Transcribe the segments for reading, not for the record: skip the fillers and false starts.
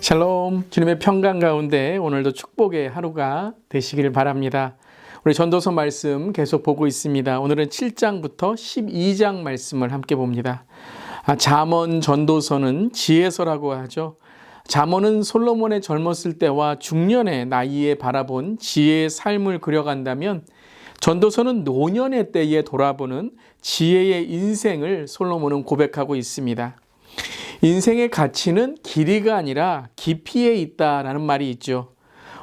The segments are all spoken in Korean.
샬롬, 주님의 평강 가운데 오늘도 축복의 하루가 되시기를 바랍니다. 우리 전도서 말씀 계속 보고 있습니다. 오늘은 7장부터 12장 말씀을 함께 봅니다. 잠언 전도서는 지혜서라고 하죠. 잠언은 솔로몬의 젊었을 때와 중년의 나이에 바라본 지혜의 삶을 그려간다면, 전도서는 노년의 때에 돌아보는 지혜의 인생을 솔로몬은 고백하고 있습니다. 인생의 가치는 길이가 아니라 깊이에 있다라는 말이 있죠.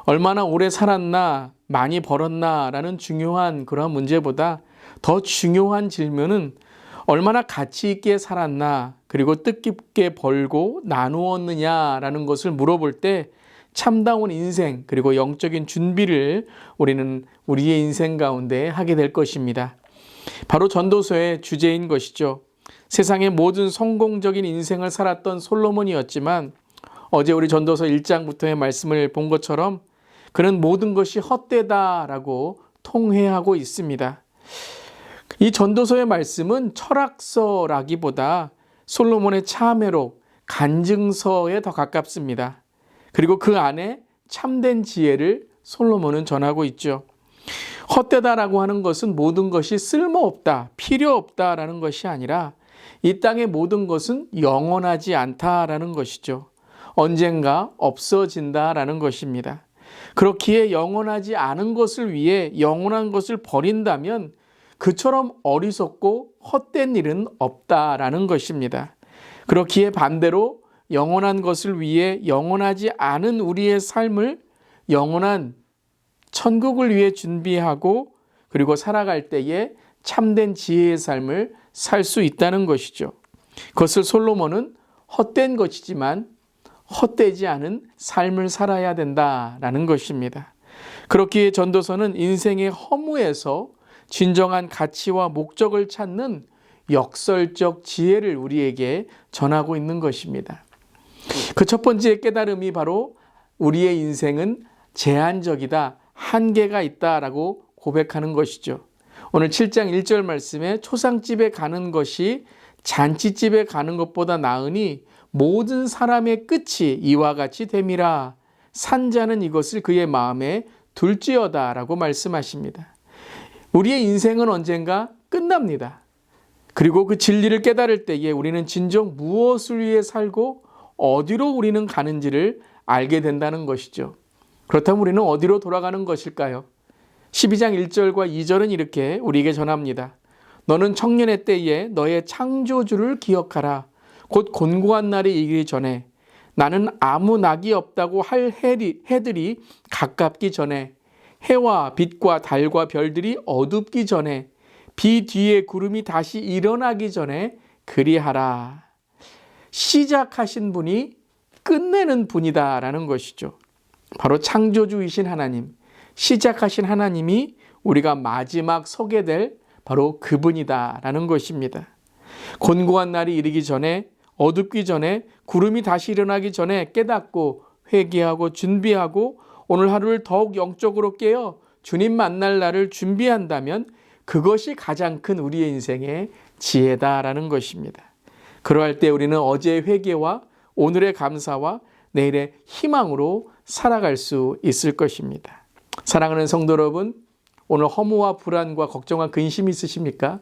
얼마나 오래 살았나, 많이 벌었나 라는 중요한 그런 문제보다 더 중요한 질문은 얼마나 가치 있게 살았나, 그리고 뜻깊게 벌고 나누었느냐라는 것을 물어볼 때 참다운 인생, 그리고 영적인 준비를 우리는 우리의 인생 가운데 하게 될 것입니다. 바로 전도서의 주제인 것이죠. 세상의 모든 성공적인 인생을 살았던 솔로몬이었지만, 어제 우리 전도서 1장부터의 말씀을 본 것처럼 그는 모든 것이 헛되다라고 통회하고 있습니다. 이 전도서의 말씀은 철학서라기보다 솔로몬의 참회록, 간증서에 더 가깝습니다. 그리고 그 안에 참된 지혜를 솔로몬은 전하고 있죠. 헛되다라고 하는 것은 모든 것이 쓸모없다, 필요 없다라는 것이 아니라 이 땅의 모든 것은 영원하지 않다라는 것이죠. 언젠가 없어진다라는 것입니다. 그렇기에 영원하지 않은 것을 위해 영원한 것을 버린다면 그처럼 어리석고 헛된 일은 없다라는 것입니다. 그렇기에 반대로 영원한 것을 위해 영원하지 않은 우리의 삶을 영원한 천국을 위해 준비하고, 그리고 살아갈 때에 참된 지혜의 삶을 살 수 있다는 것이죠. 그것을 솔로몬은 헛된 것이지만 헛되지 않은 삶을 살아야 된다라는 것입니다. 그렇기에 전도서는 인생의 허무에서 진정한 가치와 목적을 찾는 역설적 지혜를 우리에게 전하고 있는 것입니다. 그 첫 번째 깨달음이 바로 우리의 인생은 제한적이다, 한계가 있다라고 고백하는 것이죠. 오늘 7장 1절 말씀에 초상집에 가는 것이 잔치집에 가는 것보다 나으니 모든 사람의 끝이 이와 같이 됨이라. 산자는 이것을 그의 마음에 둘지어다 라고 말씀하십니다. 우리의 인생은 언젠가 끝납니다. 그리고 그 진리를 깨달을 때에 우리는 진정 무엇을 위해 살고 어디로 우리는 가는지를 알게 된다는 것이죠. 그렇다면 우리는 어디로 돌아가는 것일까요? 12장 1절과 2절은 이렇게 우리에게 전합니다. 너는 청년의 때에 너의 창조주를 기억하라. 곧 곤고한 날이 이르기 전에, 나는 아무 낙이 없다고 할 해들이 가깝기 전에, 해와 빛과 달과 별들이 어둡기 전에, 비 뒤에 구름이 다시 일어나기 전에 그리하라. 시작하신 분이 끝내는 분이다라는 것이죠. 바로 창조주이신 하나님, 시작하신 하나님이 우리가 마지막 서게 될 바로 그분이다라는 것입니다. 곤고한 날이 이르기 전에, 어둡기 전에, 구름이 다시 일어나기 전에 깨닫고 회개하고 준비하고 오늘 하루를 더욱 영적으로 깨어 주님 만날 날을 준비한다면 그것이 가장 큰 우리의 인생의 지혜다라는 것입니다. 그러할 때 우리는 어제의 회개와 오늘의 감사와 내일의 희망으로 살아갈 수 있을 것입니다. 사랑하는 성도 여러분, 오늘 허무와 불안과 걱정과 근심이 있으십니까?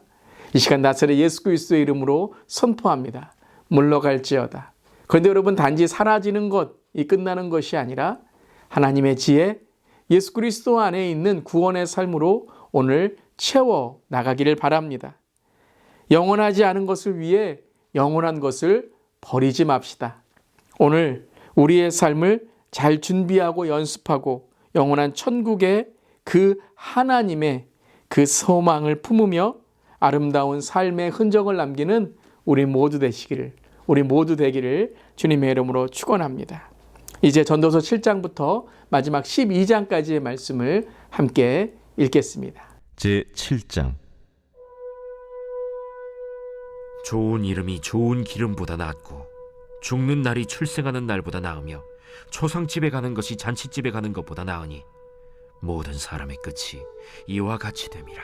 이 시간 나사렛 예수 그리스도의 이름으로 선포합니다. 물러갈지어다. 그런데 여러분, 단지 사라지는 것이 끝나는 것이 아니라 하나님의 지혜, 예수 그리스도 안에 있는 구원의 삶으로 오늘 채워 나가기를 바랍니다. 영원하지 않은 것을 위해 영원한 것을 버리지 맙시다. 오늘 우리의 삶을 잘 준비하고 연습하고 영원한 천국의 그 하나님의 그 소망을 품으며 아름다운 삶의 흔적을 남기는 우리 모두 되기를 주님의 이름으로 축원합니다. 이제 전도서 7장부터 마지막 12장까지의 말씀을 함께 읽겠습니다. 제7장. 좋은 이름이 좋은 기름보다 낫고 죽는 날이 출생하는 날보다 나으며 초상집에 가는 것이 잔치집에 가는 것보다 나으니 모든 사람의 끝이 이와 같이 됨이라.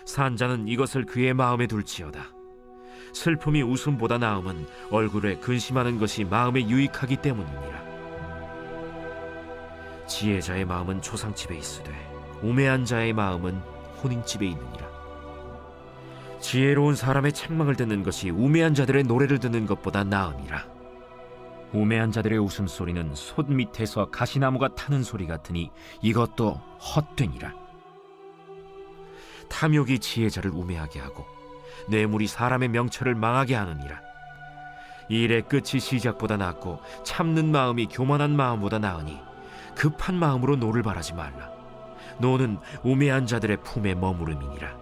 산자는 이것을 그의 마음에 둘지어다. 슬픔이 웃음보다 나음은 얼굴에 근심하는 것이 마음에 유익하기 때문이니라. 지혜자의 마음은 초상집에 있으되 우매한 자의 마음은 혼인집에 있느니라. 지혜로운 사람의 책망을 듣는 것이 우매한 자들의 노래를 듣는 것보다 나음이라. 우매한 자들의 웃음소리는 솥 밑에서 가시나무가 타는 소리 같으니 이것도 헛되니라. 탐욕이 지혜자를 우매하게 하고 뇌물이 사람의 명철을 망하게 하느니라. 일의 끝이 시작보다 낫고 참는 마음이 교만한 마음보다 나으니 급한 마음으로 노를 바라지 말라. 노는 우매한 자들의 품에 머무름이니라.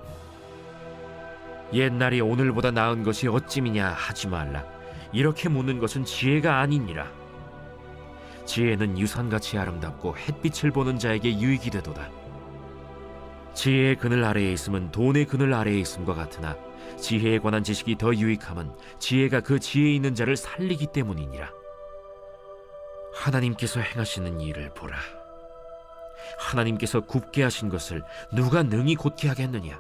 옛날이 오늘보다 나은 것이 어찌미냐 하지 말라. 이렇게 묻는 것은 지혜가 아니니라. 지혜는 유산같이 아름답고 햇빛을 보는 자에게 유익이 되도다. 지혜의 그늘 아래에 있음은 돈의 그늘 아래에 있음과 같으나 지혜에 관한 지식이 더 유익함은 지혜가 그 지혜에 있는 자를 살리기 때문이니라. 하나님께서 행하시는 일을 보라. 하나님께서 굽게 하신 것을 누가 능히 곧게 하겠느냐.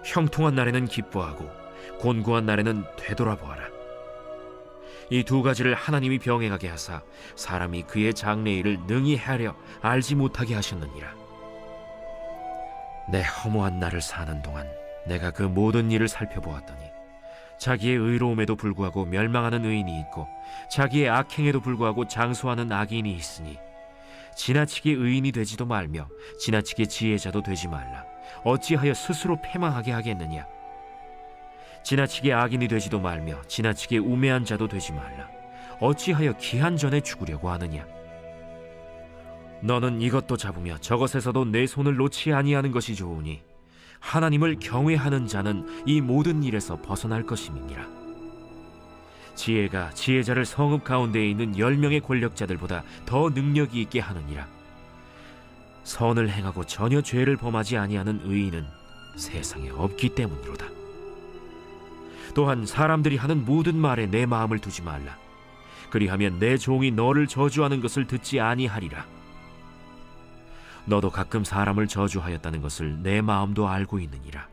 형통한 날에는 기뻐하고 곤고한 날에는 되돌아보아라. 이 두 가지를 하나님이 병행하게 하사 사람이 그의 장래일을 능히 헤아려 알지 못하게 하셨느니라. 내 허무한 날을 사는 동안 내가 그 모든 일을 살펴보았더니 자기의 의로움에도 불구하고 멸망하는 의인이 있고 자기의 악행에도 불구하고 장수하는 악인이 있으니 지나치게 의인이 되지도 말며 지나치게 지혜자도 되지 말라. 어찌하여 스스로 패망하게 하겠느냐. 지나치게 악인이 되지도 말며 지나치게 우매한 자도 되지 말라. 어찌하여 기한 전에 죽으려고 하느냐. 너는 이것도 잡으며 저것에서도 내 손을 놓지 아니하는 것이 좋으니 하나님을 경외하는 자는 이 모든 일에서 벗어날 것임이니라. 지혜가 지혜자를 성읍 가운데에 있는 10명의 권력자들보다 더 능력이 있게 하느니라. 선을 행하고 전혀 죄를 범하지 아니하는 의인은 세상에 없기 때문이로다. 또한 사람들이 하는 모든 말에 내 마음을 두지 말라. 그리하면 내 종이 너를 저주하는 것을 듣지 아니하리라. 너도 가끔 사람을 저주하였다는 것을 내 마음도 알고 있느니라.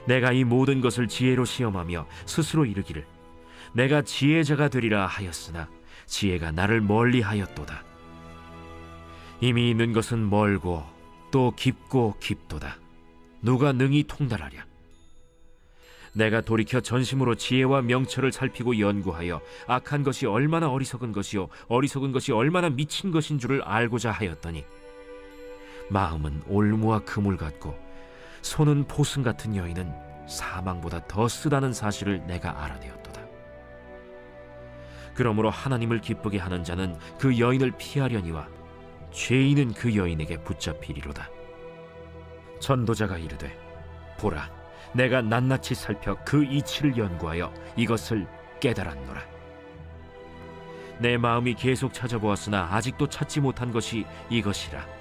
내가 이 모든 것을 지혜로 시험하며 스스로 이르기를 내가 지혜자가 되리라 하였으나 지혜가 나를 멀리하였도다. 이미 있는 것은 멀고 또 깊고 깊도다. 누가 능히 통달하랴. 내가 돌이켜 전심으로 지혜와 명철을 살피고 연구하여 악한 것이 얼마나 어리석은 것이요 어리석은 것이 얼마나 미친 것인 줄을 알고자 하였더니 마음은 올무와 그물 같고 손은 포승 같은 여인은 사망보다 더 쓰다는 사실을 내가 알아내었도다. 그러므로 하나님을 기쁘게 하는 자는 그 여인을 피하려니와 죄인은 그 여인에게 붙잡히리로다. 전도자가 이르되 보라, 내가 낱낱이 살펴 그 이치를 연구하여 이것을 깨달았노라. 내 마음이 계속 찾아보았으나 아직도 찾지 못한 것이 이것이라.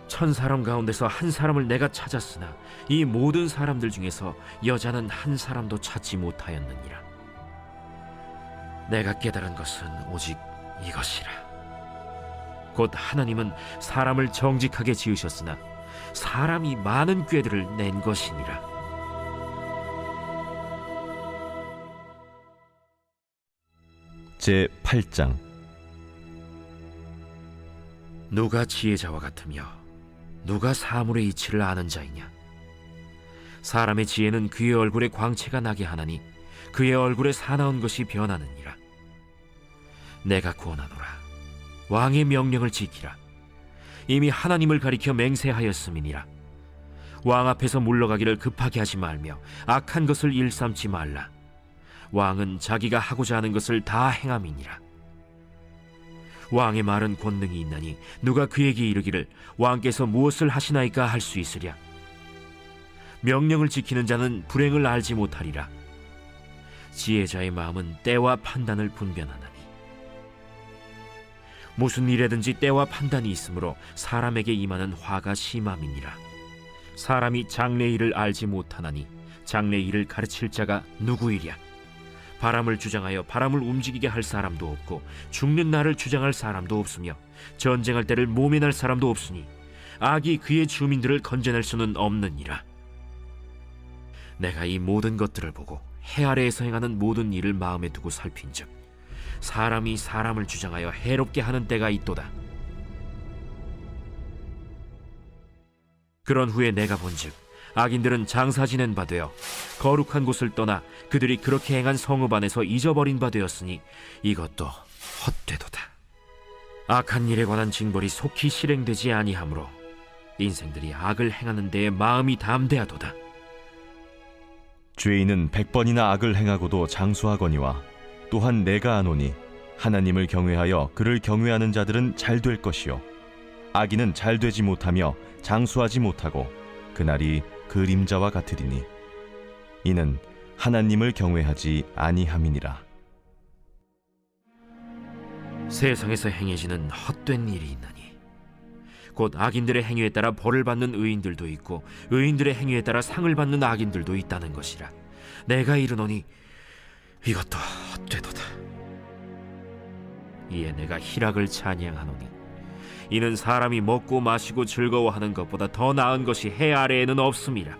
1000사람 가운데서 한 사람을 내가 찾았으나 이 모든 사람들 중에서 여자는 한 사람도 찾지 못하였느니라. 내가 깨달은 것은 오직 이것이라. 곧 하나님은 사람을 정직하게 지으셨으나 사람이 많은 꾀들을 낸 것이니라. 제8장. 누가 지혜자와 같으며 누가 사물의 이치를 아는 자이냐. 사람의 지혜는 그의 얼굴에 광채가 나게 하나니 그의 얼굴에 사나운 것이 변하느니라. 내가 구원하노라. 왕의 명령을 지키라. 이미 하나님을 가리켜 맹세하였음이니라. 왕 앞에서 물러가기를 급하게 하지 말며 악한 것을 일삼지 말라. 왕은 자기가 하고자 하는 것을 다 행함이니라. 왕의 말은 권능이 있나니 누가 그에게 이르기를 왕께서 무엇을 하시나이까 할 수 있으랴. 명령을 지키는 자는 불행을 알지 못하리라. 지혜자의 마음은 때와 판단을 분별하나니 무슨 일에든지 때와 판단이 있으므로 사람에게 임하는 화가 심함이니라. 사람이 장래일을 알지 못하나니 장래일을 가르칠 자가 누구이랴. 바람을 주장하여 바람을 움직이게 할 사람도 없고 죽는 날을 주장할 사람도 없으며 전쟁할 때를 모면할 사람도 없으니 악이 그의 주민들을 건져낼 수는 없느니라. 내가 이 모든 것들을 보고 해 아래에서 행하는 모든 일을 마음에 두고 살핀즉 사람이 사람을 주장하여 해롭게 하는 때가 있도다. 그런 후에 내가 본즉 악인들은 장사 지낸 바 되어 거룩한 곳을 떠나 그들이 그렇게 행한 성읍 안에서 잊어버린 바 되었으니 이것도 헛되도다. 악한 일에 관한 징벌이 속히 실행되지 아니하므로 인생들이 악을 행하는 데에 마음이 담대하도다. 죄인은 100번이나 악을 행하고도 장수하거니와 또한 내가 아노니 하나님을 경외하여 그를 경외하는 자들은 잘 될 것이요 악인은 잘 되지 못하며 장수하지 못하고 그날이 그림자와 같으리니 이는 하나님을 경외하지 아니함이니라. 세상에서 행해지는 헛된 일이 있나니 곧 악인들의 행위에 따라 벌을 받는 의인들도 있고 의인들의 행위에 따라 상을 받는 악인들도 있다는 것이라. 내가 이르노니 이것도 헛되도다. 이에 내가 희락을 찬양하노니 이는 사람이 먹고 마시고 즐거워하는 것보다 더 나은 것이 해 아래에는 없음이라.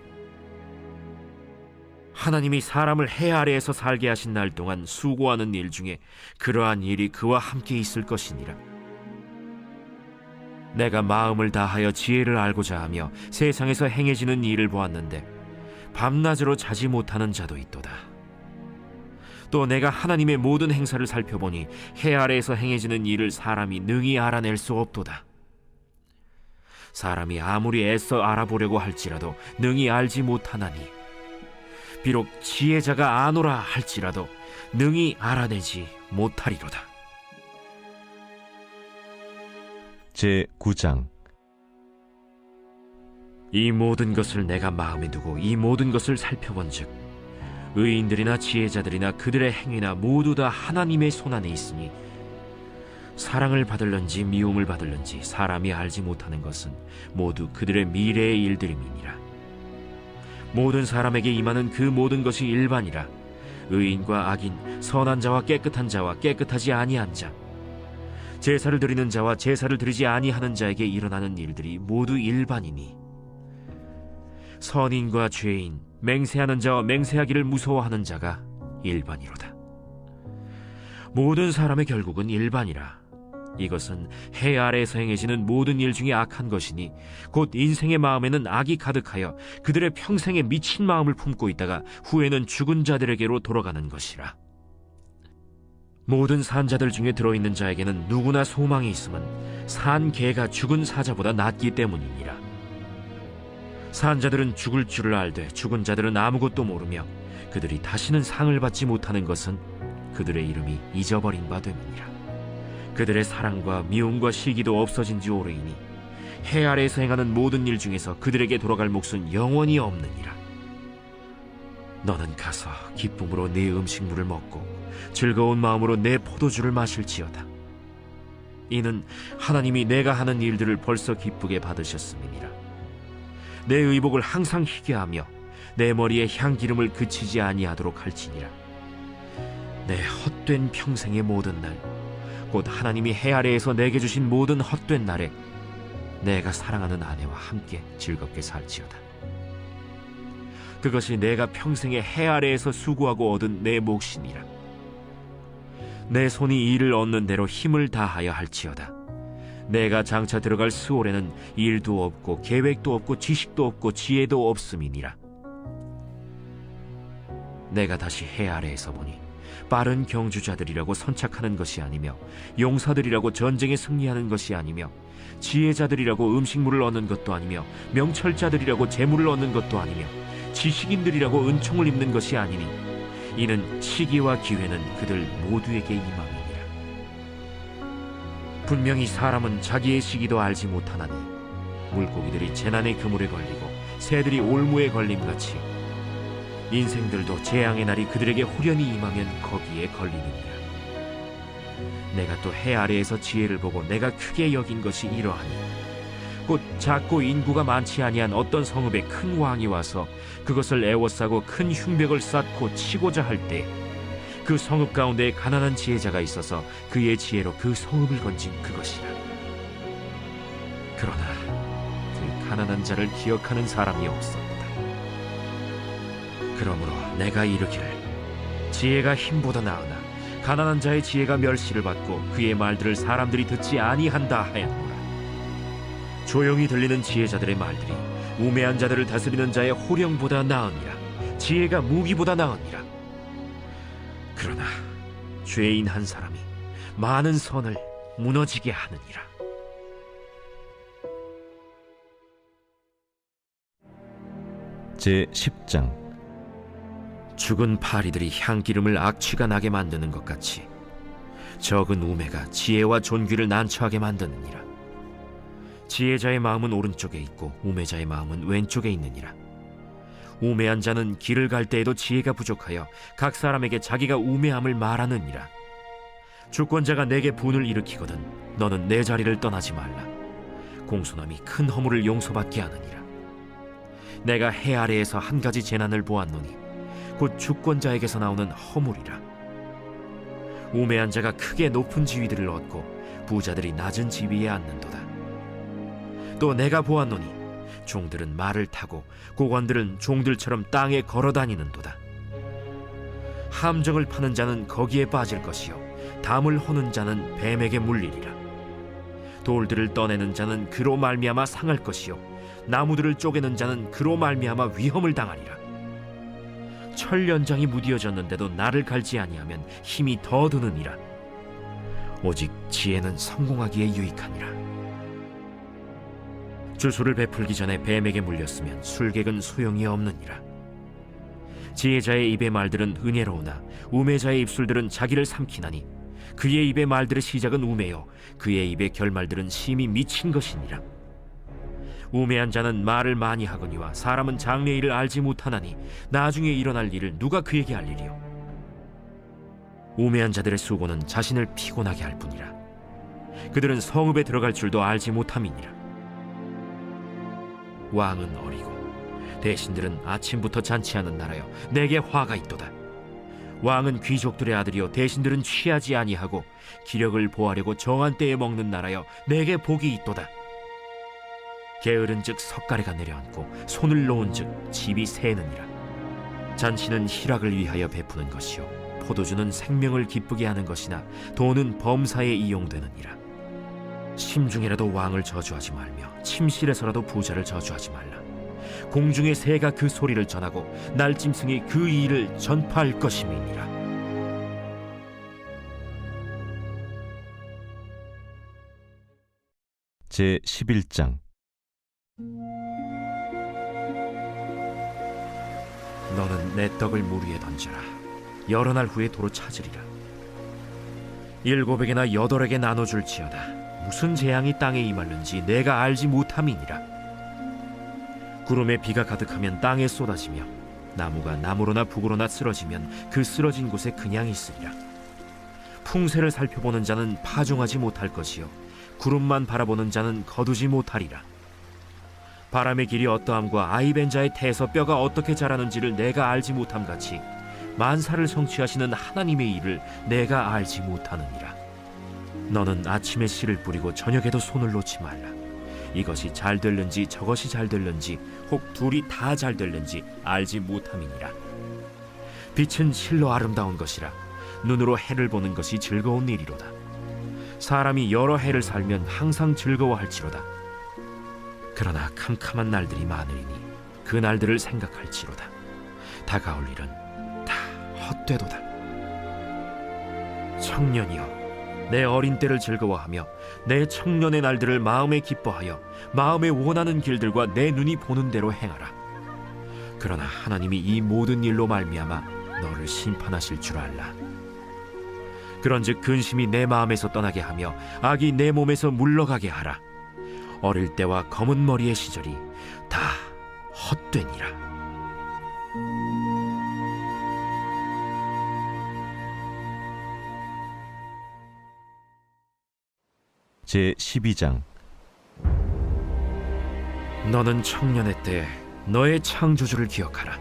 하나님이 사람을 해 아래에서 살게 하신 날 동안 수고하는 일 중에 그러한 일이 그와 함께 있을 것이니라. 내가 마음을 다하여 지혜를 알고자 하며 세상에서 행해지는 일을 보았는데 밤낮으로 자지 못하는 자도 있도다. 또 내가 하나님의 모든 행사를 살펴보니 해 아래에서 행해지는 일을 사람이 능히 알아낼 수 없도다. 사람이 아무리 애써 알아보려고 할지라도 능히 알지 못하나니 비록 지혜자가 아노라 할지라도 능히 알아내지 못하리로다. 제9장. 이 모든 것을 내가 마음에 두고 이 모든 것을 살펴본즉 의인들이나 지혜자들이나 그들의 행위나 모두 다 하나님의 손안에 있으니 사랑을 받을런지 미움을 받을런지 사람이 알지 못하는 것은 모두 그들의 미래의 일들임이니라. 모든 사람에게 임하는 그 모든 것이 일반이라. 의인과 악인, 선한 자와 깨끗한 자와 깨끗하지 아니한 자, 제사를 드리는 자와 제사를 드리지 아니하는 자에게 일어나는 일들이 모두 일반이니 선인과 죄인, 맹세하는 자와 맹세하기를 무서워하는 자가 일반이로다. 모든 사람의 결국은 일반이라. 이것은 해 아래에서 행해지는 모든 일 중에 악한 것이니 곧 인생의 마음에는 악이 가득하여 그들의 평생에 미친 마음을 품고 있다가 후에는 죽은 자들에게로 돌아가는 것이라. 모든 산자들 중에 들어있는 자에게는 누구나 소망이 있음은 산 개가 죽은 사자보다 낫기 때문이니라. 산자들은 죽을 줄을 알되 죽은 자들은 아무것도 모르며 그들이 다시는 상을 받지 못하는 것은 그들의 이름이 잊어버린 바 됨이니라. 그들의 사랑과 미움과 시기도 없어진 지 오래이니 해 아래에서 행하는 모든 일 중에서 그들에게 돌아갈 몫은 영원히 없느니라. 너는 가서 기쁨으로 네 음식물을 먹고 즐거운 마음으로 내 포도주를 마실지어다. 이는 하나님이 내가 하는 일들을 벌써 기쁘게 받으셨음이니라. 내 의복을 항상 희게 하며 내 머리에 향기름을 그치지 아니하도록 할지니라. 내 헛된 평생의 모든 날, 곧 하나님이 해 아래에서 내게 주신 모든 헛된 날에 내가 사랑하는 아내와 함께 즐겁게 살지어다. 그것이 내가 평생에 해 아래에서 수고하고 얻은 내 몫이니라. 내 손이 일을 얻는 대로 힘을 다하여 할지어다. 내가 장차 들어갈 스올에는 일도 없고 계획도 없고 지식도 없고 지혜도 없음이니라. 내가 다시 해 아래에서 보니 빠른 경주자들이라고 선착하는 것이 아니며 용사들이라고 전쟁에 승리하는 것이 아니며 지혜자들이라고 음식물을 얻는 것도 아니며 명철자들이라고 재물을 얻는 것도 아니며 지식인들이라고 은총을 입는 것이 아니니 이는 시기와 기회는 그들 모두에게 임함이니라. 분명히 사람은 자기의 시기도 알지 못하나니 물고기들이 재난의 그물에 걸리고 새들이 올무에 걸림같이 인생들도 재앙의 날이 그들에게 호련히 임하면 거기에 걸리느니라. 내가 또 해 아래에서 지혜를 보고 내가 크게 여긴 것이 이러하니 곧 작고 인구가 많지 아니한 어떤 성읍에 큰 왕이 와서 그것을 애워싸고 큰 흉벽을 쌓고 치고자 할 때 그 성읍 가운데 가난한 지혜자가 있어서 그의 지혜로 그 성읍을 건진 그것이라. 그러나 그 가난한 자를 기억하는 사람이 없었다. 그러므로 내가 이르기를 지혜가 힘보다 나으나 가난한 자의 지혜가 멸시를 받고 그의 말들을 사람들이 듣지 아니한다 하였노라. 조용히 들리는 지혜자들의 말들이 우매한 자들을 다스리는 자의 호령보다 나으니라. 지혜가 무기보다 나으니라. 그러나 죄인 한 사람이 많은 선을 무너지게 하느니라. 제10장. 죽은 파리들이 향기름을 악취가 나게 만드는 것 같이 적은 우매가 지혜와 존귀를 난처하게 만드느니라. 지혜자의 마음은 오른쪽에 있고 우매자의 마음은 왼쪽에 있느니라. 우매한 자는 길을 갈 때에도 지혜가 부족하여 각 사람에게 자기가 우매함을 말하느니라. 주권자가 내게 분을 일으키거든 너는 내 자리를 떠나지 말라. 공손함이 큰 허물을 용서받게 하느니라. 내가 해 아래에서 한 가지 재난을 보았노니 곧 주권자에게서 나오는 허물이라. 우매한 자가 크게 높은 지위들을 얻고 부자들이 낮은 지위에 앉는도다. 또 내가 보았노니 종들은 말을 타고 고관들은 종들처럼 땅에 걸어다니는도다. 함정을 파는 자는 거기에 빠질 것이요 담을 허는 자는 뱀에게 물리리라. 돌들을 떠내는 자는 그로 말미암아 상할 것이요 나무들을 쪼개는 자는 그로 말미암아 위험을 당하리라. 철 연장이 무디어졌는데도 나를 갈지 아니하면 힘이 더 드느니라. 오직 지혜는 성공하기에 유익하니라. 주술을 베풀기 전에 뱀에게 물렸으면 술객은 소용이 없느니라. 지혜자의 입의 말들은 은혜로우나 우매자의 입술들은 자기를 삼키나니 그의 입의 말들의 시작은 우매요 그의 입의 결말들은 심히 미친 것이니라. 우매한 자는 말을 많이 하거니와 사람은 장래의 일을 알지 못하나니 나중에 일어날 일을 누가 그에게 알리리요. 우매한 자들의 수고는 자신을 피곤하게 할 뿐이라. 그들은 성읍에 들어갈 줄도 알지 못함이니라. 왕은 어리고 대신들은 아침부터 잔치하는 나라여 내게 화가 있도다. 왕은 귀족들의 아들이요 대신들은 취하지 아니하고 기력을 보하려고 정한 때에 먹는 나라여 내게 복이 있도다. 게으른즉 석가래가 내려앉고 손을 놓은즉 집이 새느니라. 잔치는 희락을 위하여 베푸는 것이요 포도주는 생명을 기쁘게 하는 것이나 돈은 범사에 이용되느니라. 심중에라도 왕을 저주하지 말며 침실에서라도 부자를 저주하지 말라. 공중의 새가 그 소리를 전하고 날짐승이 그 일을 전파할 것임이니라. 제11장. 너는 내 떡을 물 위에 던져라. 여러 날 후에 도로 찾으리라. 7에게나 8에게 나눠줄지어다. 무슨 재앙이 땅에 임하는지 내가 알지 못함이니라. 구름에 비가 가득하면 땅에 쏟아지며 나무가 나무로나 북으로나 쓰러지면 그 쓰러진 곳에 그냥 있으리라. 풍세를 살펴보는 자는 파종하지 못할 것이요 구름만 바라보는 자는 거두지 못하리라. 바람의 길이 어떠함과 아이벤 자의 태에서 뼈가 어떻게 자라는지를 내가 알지 못함같이 만사를 성취하시는 하나님의 일을 내가 알지 못하느니라. 너는 아침에 씨를 뿌리고 저녁에도 손을 놓지 말라. 이것이 잘 될는지 저것이 잘 될는지 혹 둘이 다 잘 될는지 알지 못함이니라. 빛은 실로 아름다운 것이라. 눈으로 해를 보는 것이 즐거운 일이로다. 사람이 여러 해를 살면 항상 즐거워할지로다. 그러나 캄캄한 날들이 많으리니 그 날들을 생각할지로다. 다가올 일은 다 헛되도다. 청년이여, 내 어린 때를 즐거워하며 내 청년의 날들을 마음에 기뻐하여 마음에 원하는 길들과 내 눈이 보는 대로 행하라. 그러나 하나님이 이 모든 일로 말미암아 너를 심판하실 줄 알라. 그런즉 근심이 내 마음에서 떠나게 하며 악이 내 몸에서 물러가게 하라. 어릴 때와 검은 머리의 시절이 다 헛되니라. 제12장. 너는 청년의 때 너의 창조주를 기억하라.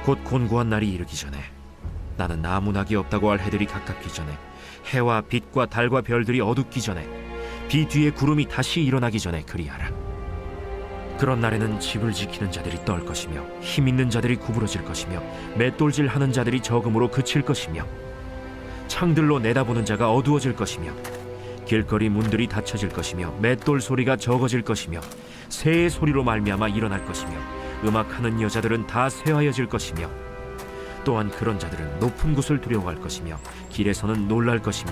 곧 곤고한 날이 이르기 전에 나는 아무 낙이 없다고 할 해들이 가깝기 전에 해와 빛과 달과 별들이 어둡기 전에 비 뒤에 구름이 다시 일어나기 전에 그리하라. 그런 날에는 집을 지키는 자들이 떨 것이며 힘 있는 자들이 구부러질 것이며 맷돌질 하는 자들이 적음으로 그칠 것이며 창들로 내다보는 자가 어두워질 것이며 길거리 문들이 닫혀질 것이며 맷돌 소리가 적어질 것이며 새의 소리로 말미암아 일어날 것이며 음악하는 여자들은 다 쇠하여질 것이며 또한 그런 자들은 높은 곳을 두려워할 것이며 길에서는 놀랄 것이며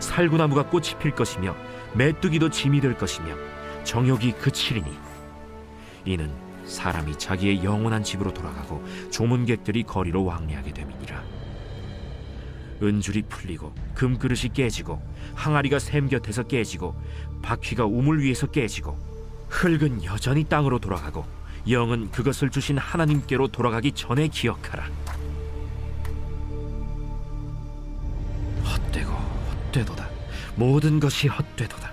살구나무가 꽃이 필 것이며 메뚜기도 짐이 될 것이며 정욕이 그치리니 이는 사람이 자기의 영원한 집으로 돌아가고 조문객들이 거리로 왕래하게 됨이니라. 은줄이 풀리고 금그릇이 깨지고 항아리가 샘 곁에서 깨지고 바퀴가 우물 위에서 깨지고 흙은 여전히 땅으로 돌아가고 영은 그것을 주신 하나님께로 돌아가기 전에 기억하라. 헛되고 헛되도다. 모든 것이 헛되도다.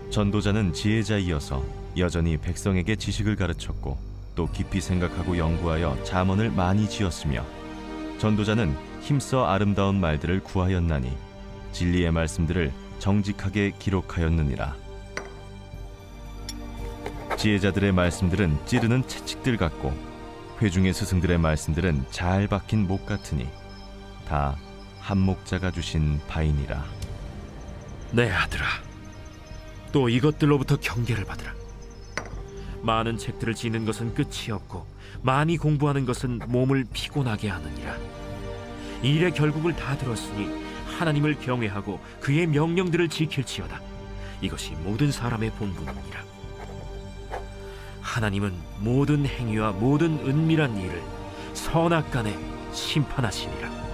전도자는 지혜자이어서 여전히 백성에게 지식을 가르쳤고 또 깊이 생각하고 연구하여 잠언을 많이 지었으며 전도자는 힘써 아름다운 말들을 구하였나니 진리의 말씀들을 정직하게 기록하였느니라. 지혜자들의 말씀들은 찌르는 채찍들 같고 회중의 스승들의 말씀들은 잘 박힌 목 같으니 다 한 목자가 주신 바이니라. 내 아들아, 또 이것들로부터 경계를 받으라. 많은 책들을 지는 것은 끝이 없고 많이 공부하는 것은 몸을 피곤하게 하느니라. 일의 결국을 다 들었으니 하나님을 경외하고 그의 명령들을 지킬지어다. 이것이 모든 사람의 본분이니라. 하나님은 모든 행위와 모든 은밀한 일을 선악간에 심판하시니라.